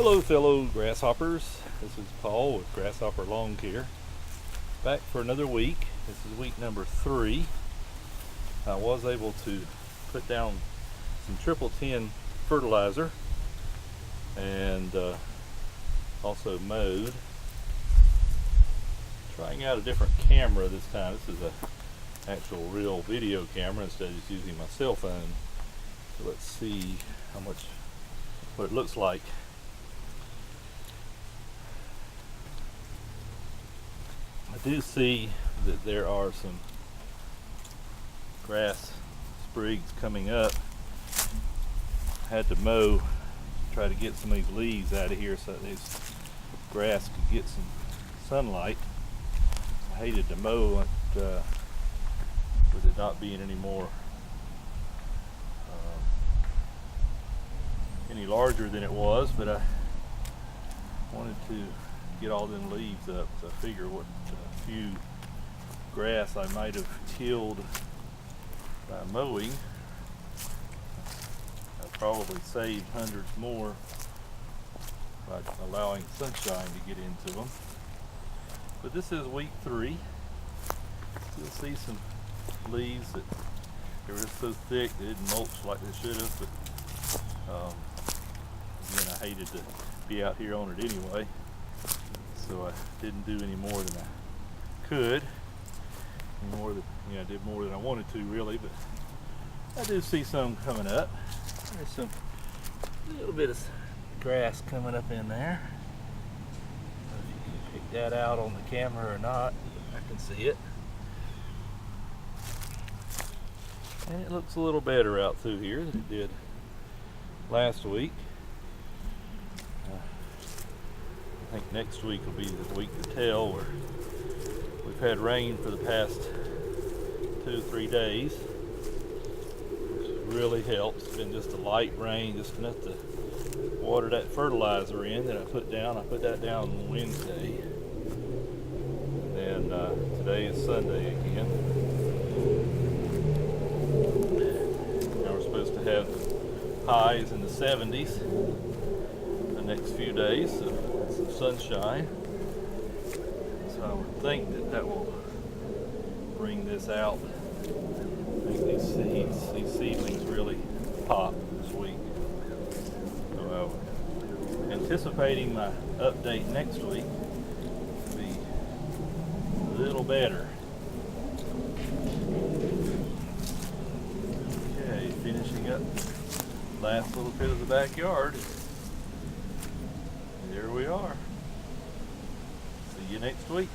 Hello fellow grasshoppers, this is Paul with Grasshopper Lawncare. Back for another week. This is week number 3. I was able to put down some 1010 fertilizer and also mowed. Trying out a different camera this time. This is a actual real video camera instead of just using my cell phone. So let's see what it looks like. I do see that there are some grass sprigs coming up. I had to mow to try to get some of these leaves out of here so that this grass could get some sunlight. I hated to mow it with it not being any larger than it was, but I wanted to get all them leaves up, so I figure what few grass I might have killed by mowing, I probably saved hundreds more by allowing sunshine to get into them. But this is week 3. Still see some leaves that they were so thick they didn't mulch like they should have, but again, I hated to be out here on it anyway, so I didn't do any more than I could. I did more than I wanted to really, but I do see some coming up. There's some little bit of grass coming up in there. I don't know if you can pick that out on the camera or not. I can see it. And it looks a little better out through here than it did last week. I think next week will be the week to tell, where we've had rain for the past 2 or 3 days, which really helps. It's been just a light rain, just enough to water that fertilizer in that I put down. I put that down on Wednesday, and then today is Sunday again. Now we're supposed to have highs in the 70s the next few days, so some sunshine. So I would think that will bring this out, make these seedlings really pop this week. So I'm anticipating my update next week to be a little better. Okay, finishing up last little bit of the backyard. There we are. See you next week.